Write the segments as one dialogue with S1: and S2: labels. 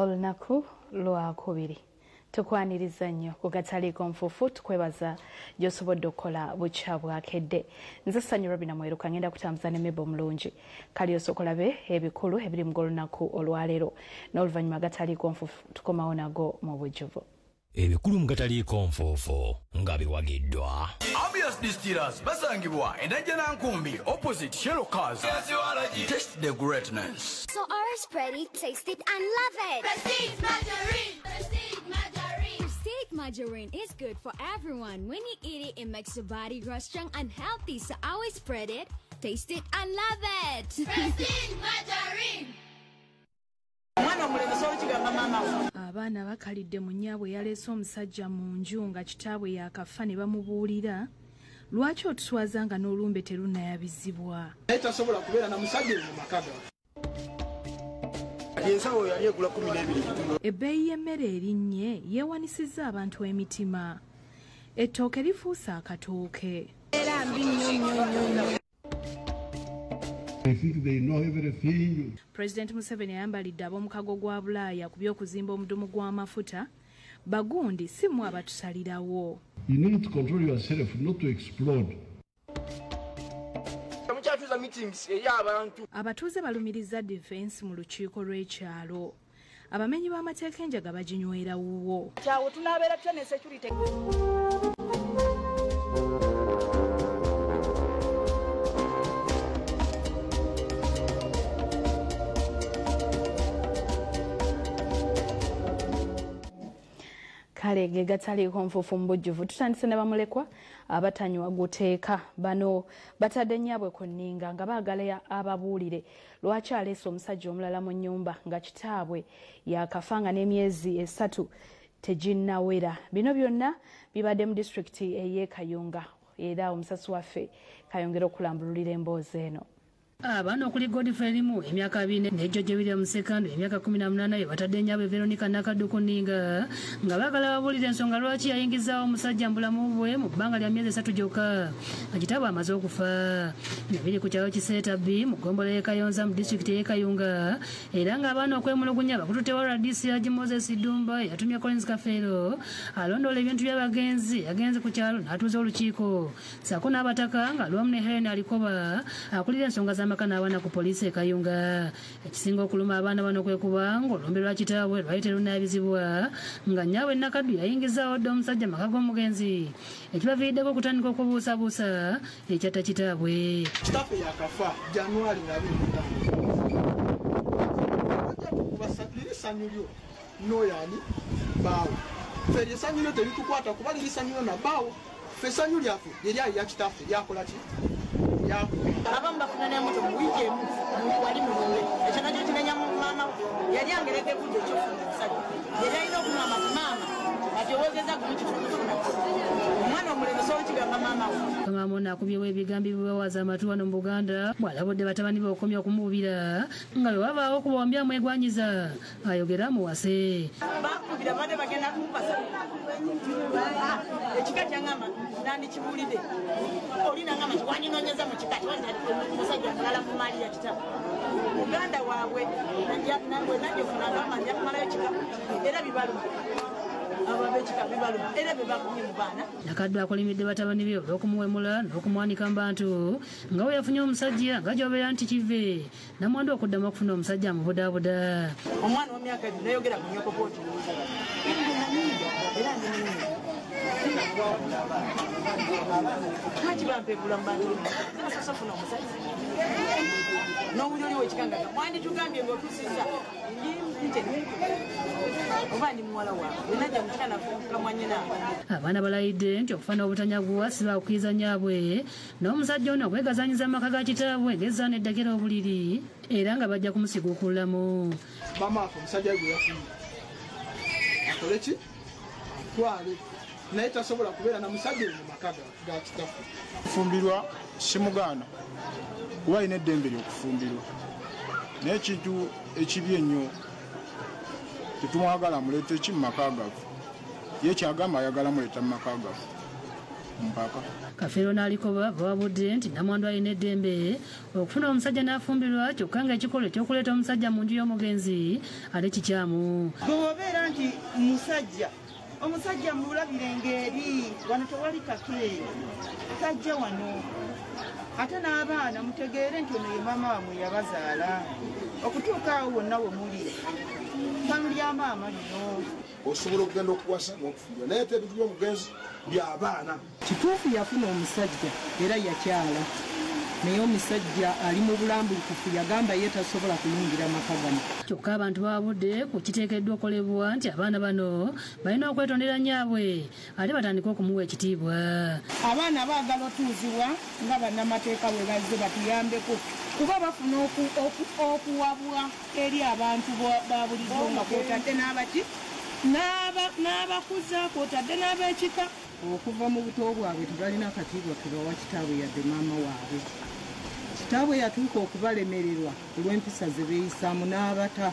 S1: Olunaku lwakubiri tukwaniriza nnyo ku kataliiko nfuufu tukwebaza gy'osobodde okukola bukya bwa Akadde. Nze Ssanyu Robina Mweruka ngenda kutambuza ne Mebo Mulungi kali osokolabe ebikulu ebiri mu olunaku olwaleero n'oluvannyuma gataliiko nfuufu tukomawo nago mu bujjuvu.
S2: Ebikulu mu gataliiko nfuufu nga biwagiddwa.
S3: Obvious distillers basangibwa endajja nkumbi opposite Shello Cars. Taste the greatness.
S4: So ours spready, taste it and love it.
S5: Prestige margarine. Prestige margarine.
S4: Prestige margarine is good for everyone. When you eat it, it makes your body grow strong and healthy. So always spread it, taste it and love it.
S5: Prestige margarine.
S1: Abaana bakalidde mu nnyaabwe eyaleese omusajja mu nju nga kitaabwe yaakafa ne bamubuulira lwaki otuswazanga n'olumbe terunayabizibwa.
S6: Tasobola kubeera na musajja mu makaga. Ensawo yali egula 12.
S1: Ebbeeyi y'emmere erinnye yeewanisizza abantu emitima. Ettooke lifuuse akatooke.
S4: Era mbi nnyo.
S7: I think they know everything.
S1: President Museveni ayambalidde ab'omukago gwa Bulaaya ku by'okuzimba omudumu gw'amafuta. Bagundi si mmwe abatusalirawo.
S7: You need to control yourself not to explode.
S1: Abatuuze balumiriza defense mu lukiiko lw'ekyalo. Abamenyi b'amateeka enjaga baginywera wuwo.
S8: Kyawo tunaabeera tutya ne security.
S1: Kale ge gataliiko nfuufu mu bujjuvu tutandise ne bamulekwa abatanywa guteeka bano batadde nnyaabwe ku nninga nga baagala ababuulire lwaki aleese omusajja omulala mu nnyumba nga kitaabwe yaakafa nga n'emyezi 3 teginnawera. Bino byonna bibadde mu disitulikiti ey'e Kayunga era omusasi waffe kayongera okulambululira emboozi eno.
S9: Abaana okuli Godfrey limu emyaka 4 ne George William Sekando emyaka 18 batadde nnyaabwe Veronica Nakadde ku nninga nga baagala babuulira ensonga lwaki yayingizaawo omusajja mu bulamu bwe mu bbanga lya myezi 3 gyokka nga kitaabwe amaze okufa. Biri ku kyalo Kiseeta B mu ggombolola y'e Kayonza mu disitulikiti y'e Kayunga era ng'abaana okwemulugunya bakututte wa RDC Haji Moses Dumba yatumye Collins Kafeero alondoola ebintu by'abagenzi yagenze ku kyalo n'atuuza olukiiko ssaako n'abataka nga lwamu ne Helen Alikoba akulira ensonga z'amakana abaana ku poliisi e Kayunga. Ekisinga okuluma abaana bano kwe kuba ng'olumbe lwa kitaabwe lwali terunayabizibwa nga nnyaabwe Nakadde yayingizaawo dda omusajja maka g'omugenzi ekibaviiriddeko okutandika okubuusabuusa ekyatta kitaabwe.
S6: Kitaffe yaakafa January 25. Essanyu lyo n'oyaani baawo. Ffe essanyu lyo teritukwata kuba liri ssanyu lyo na baawo. Ffe essanyu lyaffe lyali ya kitaffe lyakola ki?
S8: Abamu bafuna ne moto mu wiiki emu wali mulumbe ekyo nakyo kinenya mu maama yali angereke budde ekyofuna omusajja yali alina okunywa maama ati owogeza gumukifuna omwana omulembe sobola kigamba maama we.
S9: Maama akubyewo ebigambo ebibawaza amatu wano mu Buganda bw'alabudde batabani be okomya okumububira nga bwe wabaawo okubawombya mwegwanyiza ayogera muwase.
S8: Bakubira badde bagenda kumupasa ekika kyangamba nandikibuulidde olina ngamba kiwanyinoonyeza mu kika omusajja mulala mu maali ya kitabu muganda waabwe wenajofuna ngamba nja kumalayo kika era bibaluma ababekika bibaluma era bebakumye mu baana.
S9: Nakadde akolimidde batabani be olw'okumuwemula n'okumwanika mu bantu nga we yafunye omusajja nga gy'obeera nti kive namwandu okuddamu okufuna omusajja amubudaabuda.
S8: Omwana w'emyaka 2 nayogera ku nnyoko pooti era lwaki bampegula mu bantu nasasafuna omusajja n'obuli oliwo ekikangaga mwanditugambye ng'otusiza nti oba ndi muwala waabwe wenajja mukikana kamwanyina.
S9: Abaana balayidde nti okufana obutanyaguwa si bakukkiriza nnyaabwe n'omusajja ono okwegazanyiza amaka ga kitaabwe ng'ezaana eddagala obuliri era nga bajja kumusiguukululamu.
S6: Maama omusajja gwe yafunye akole ki? Twale naye tasobola kubeera na musajja mu maka ga kitaffe.
S10: Kufumbirwa simugaana kuba alina eddembe ly'okufumbirwa naye ekintu ekibi ennyo tetumwagala muleete ki mu maka gaffe ye kyagamba ayagala muleeta mu maka gaffe mpaka.
S9: Kafeero n'alikoba bwabudde nti namwandu alina eddembe okufuna omusajja n'afumbirwa kyokka nga ekikolwa ekyokuleeta omusajja mu nju y'omugenzi ate kikyamu.
S8: Bw'obeera nti omusajja mulabire ng'eri wano tewali kake tajja wano ate n'abaana mutegeere nti ono ye maama wamwe yabazaala okutuuka awo wonna we muli ttanu lya maama lino
S6: osobola okugenda okuwasa n'okufulira naye te ebintu by'omugenzi by'abaana.
S11: Kituufu yafuna omusajja era yakyala naye omusajja ali mu bulambulukufu yagamba ye tasobola kuyingira maka gano.
S9: Kyokka abantu babudde ku kiteekeddwa okolebwa nti abaana bano balina okwetondera nnyaabwe ate batandika okumuwa ekitiibwa.
S11: Abaana baagala otuuzibwa nga bannamateeka bwe bazze batuyambeko kuba bafuna okuwabwa eri abantu ba bulijjo nga kwotadde n'abaki n'abakuza kwotadde n'ab'ekika. Okuva mu buto bwabwe tebalina katiibwa kebawa kitaabwe yadde maama waabwe. Kitaabwe yatuuka okubalemererwa olw'empisa ze beeyisaamu n'abata.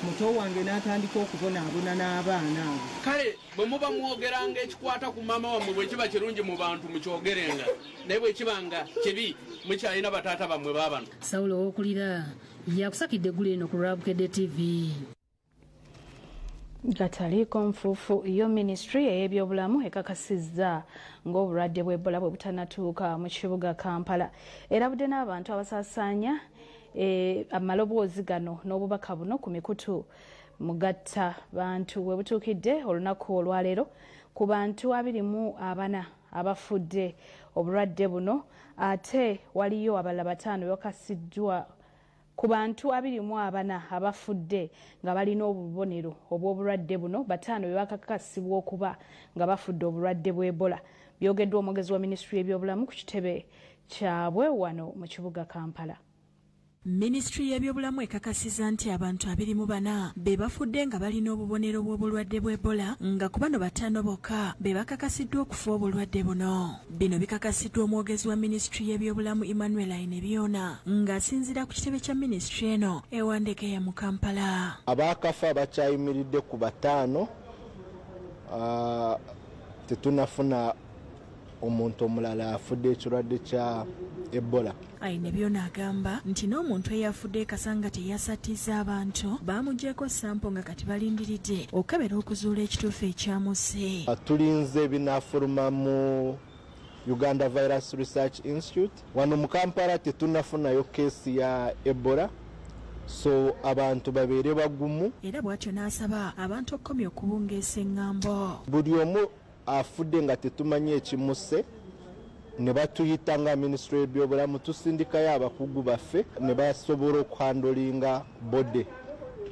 S11: Muto wange n'atandika okubonaabona n'abaana abo.
S12: Kale bwe muba mwogeranga ekikwata ku maama wammwe bwe kiba kirungi mu bantu mukyogerenga naye bwe kibanga kibi mukyalina bataata bammwe baabano.
S9: Sawulo ow'okulira yakusakidde eggulu eno ku Akadde TV.
S1: Gataliiko nfuufu yo ministry ey'ebyobulamu ekakasizza ng'obulwadde bwa Ebola bwe butanatuuka mu kibuga Kampala. Erabudde n'abantu abasaasaanya amaloboozi gano n'obubaka buno ku mikutu mugatta bantu we butuukidde olunaku olwaleero ku bantu 24 abafudde obulwadde buno ate waliyo abalala 5 bakasiddwa ku bantu 24 abafudde nga balina obubonero obw'obulwadde buno 5 bakakasibwa okuba nga bafudde obulwadde bwa Ebola. Byogeddwa omwogezi wa ministry y'ebyobulamu ku kitebe kyabwe wano mu kibuga Kampala.
S13: Ministry y'ebyobulamu ekakasizza nti abantu 24 be bafudde nga balina obubonero bw'obulwadde bwa Ebola nga ku bano 5 bokka be bakakasiddwa okufa obulwadde buno. Bino bikakasiddwa omwogezi wa ministry y'ebyobulamu Emmanuel Ainebyona ng'asinziira ku kitebe kya ministry eno ewandeke ya mu Kampala.
S14: Abaakafa bakyayimiridde ku 5 tetunafuna omuntu omulala afudde ekirwadde kya Ebola.
S13: Ainebyona agamba nti n'omuntu eyafudde kasanga teyasattiza abantu baamugyeko sampo nga kati balindiridde okukebera okuzuula ekituufu ekyamuse.
S14: Tulinze ebinaafuluma mu Uganda Virus Research Institute. Wano mu Kampala tetunafunayo keesi ya Ebola, so abantu babeere bagumu.
S13: Era bw'atyo n'asaba abantu okukomya okubungeesa eŋŋambo.
S14: Buli omu afudde nga tetumanyi ekimuse ne batuyita nga ministry y'ebyobulamu tusindikayo abakugu baffe ne basobola okuhandolinga bode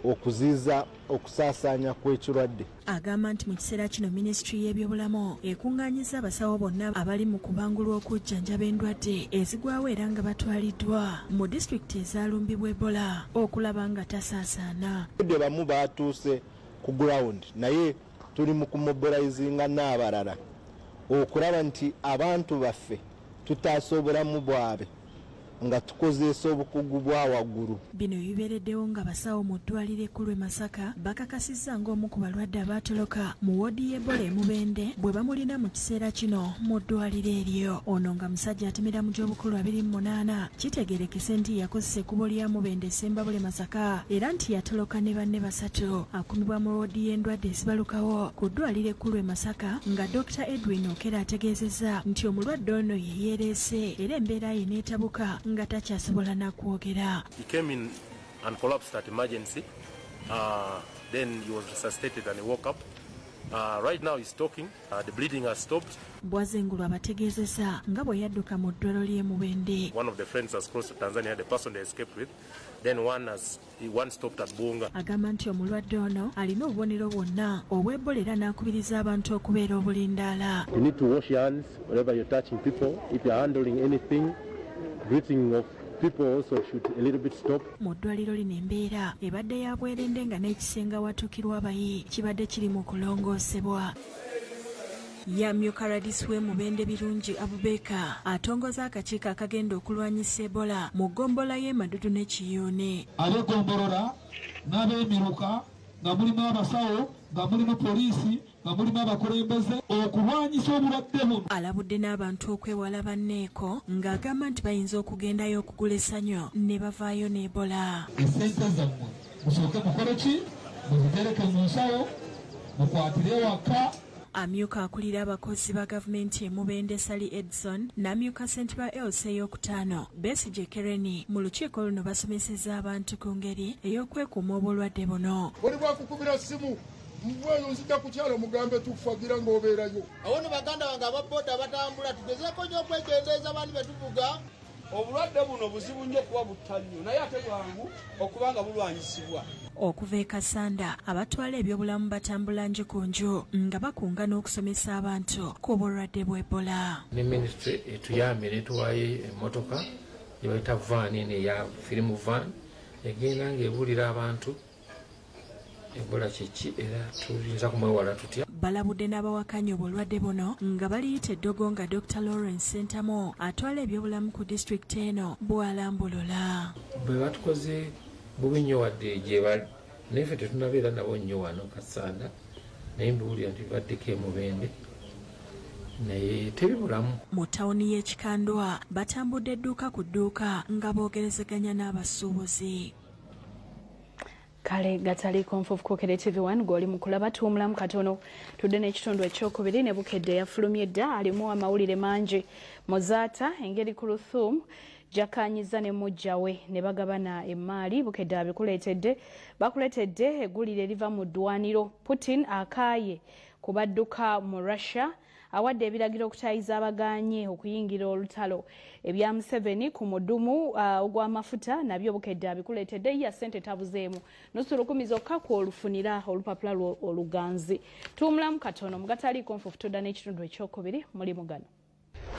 S14: okuziiza okusaasaanya kw'ekirwadde.
S13: Agamba nti mu kiseera kino ministry y'ebyobulamu ekungaanyiza abasawo bonna abali mu kubangulwa okujjanjaba endwadde ezigwawo era nga batwaliddwa mu disitulikiti ezalumbibwa Ebola okulaba nga tasaasaana.
S14: Bamu baatuuse ku ground naye tuli mu kumobilizinga n'abalala okulaba nti abantu baffe tutaasobola mu bwabe nga tukozeesa obukugu bwa waggulu.
S13: Bino bibeereddewo nga basawo mu ddwaliro ekkulu e Masaka bakakasizza ng'omu ku balwadde abaatoloka mu woodi y'Ebola e Mubende bwe bamulina mu kiseera kino mu ddwaliro eryo. Ono nga musajja atemera mu gy'obukulu 28 kitegeerekese nti yakozesa ekkubo lya Mubende Sembabule Masaka era nti yatoloka ne banne 3 akumibwa mu woodi y'endwadde ezibalukawo ku ddwaliro ekkulu e Masaka nga Dr. Edwin Okera ategeezezza nti omulwadde ono ye yeereese era embeera ye n'etabuka nga takyasobola nakwogera.
S15: He came in and collapsed at emergency. Then he was resuscitated and he woke up. Right now he's talking. The bleeding has stopped.
S13: Bwazengulu abategeezeza nga bwe yadduka mu ddwaliro ly'e Mubende.
S15: One of the friends has crossed to Tanzania, the person they escaped with. Then one stopped at Bunga.
S13: Agamba nti omulwadde ono alina obubonero bwonna obw'Ebola era n'akubiriza abantu okubeera obulindaala.
S16: You need to wash your hands whenever you're touching people. If you're handling anything, greeting of people also should a little bit stop.
S13: Mu ddwaliro lino embeera ebadde ya bwerende nga n'ekisenga watuukirwa abayi kibadde kiri mu kulongoosebwa. Yamyuka radisi w'e Mubende Birungi Abubeka atongoza akakiiko akagenda okulwanyisa Ebola mu ggombola y'e Madudu ne Kiyone.
S17: Ab'eggombolola n'ab'emiruka nga mulimu abasawo nga mulimu poliisi nga mulimu abakulembeze okulwanyisa obulwadde buno.
S13: Alabudde n'abantu okwewala banneeko ng'agamba nti bayinza okugendayo okugula essanyu ne bavaayo ne Ebola.
S17: Essente zammwe musooke mukole ki? Muzitereke mu nsawo mukwatire waka.
S13: Amyuka akulira abakozi ba gavumenti e Mubende Sali Edson n'amyuka ssentebe wa eyaleese ey'okutaano Besigye Kereni mu lukiiko luno basomesezza abantu ku ngeri ey'okwekuuma obulwadde buno.
S18: Buli bwakukubira simu mweyo nzija ku kyalo mugambe tufagira ng'obeerayo.
S19: Awo ne baganda bange ababooda abatambula tugezeeko nnyo okwegendeeza baani be tuvuga.
S12: Obulwadde buno buzibu nnyo okuba butannyo naye ate bwangu okuba nga bulwanyisibwa.
S13: Okuva e Kasanda abatwala ebyobulamu batambula nju ku nju nga bakunga n'okusomesa abantu ku bulwadde bwa Ebola.
S20: Ne ministry etuyambye netuwayo emmotoka gye bayita vaani eno eya firimu vaani egenda ng'ebuulira abantu Ebola kiki era tuyinza kumwewala tutya.
S13: Balabudde n'abawakanya obulwadde buno nga baliyita eddogo nga Dr. Lawrence Sentamo atwala ebyobulamu ku disitulikiti eno bw'alambulula.
S20: Bwe batukoze bubi nnyo wadde gye bali naye ffe tetunabeera nabo nnyo wano Kasanda naye mbiwulira nti baddeko e Mubende naye tebibulamu.
S13: Mu ttawuni y'e Kikandwa batambudde edduuka ku dduuka nga boogerezeganya n'abasuubuzi.
S1: Kale gataliko nfufu kwokere TV1 gw'oli mu kulaba tuwumulamu katono tudde n'ekitundu ekyokubiri ne Bukedde yafulumye dda alimu amawulire mangi Mozaata engeri ku Luthum jakanyiza ne mujjawe ne bagabana emmaali Bukedde bakuletedde eggulire eriva mu ddwaniro. Putin akaaye ku badduka mu Russia awadde ebiragiro okutayiza abaganye okuyingira olutalo ebya Museveni ku mudumu ogw'amafuta nabyo Bukedde abikuletedde ya ssente tabuzeemu nusu lukumi zokka ku olufunira olupapula oluganzi. Tuwumulamu katono mugataliiko nfufu tudda n'ekitundu ekyokubiri mulimu gano.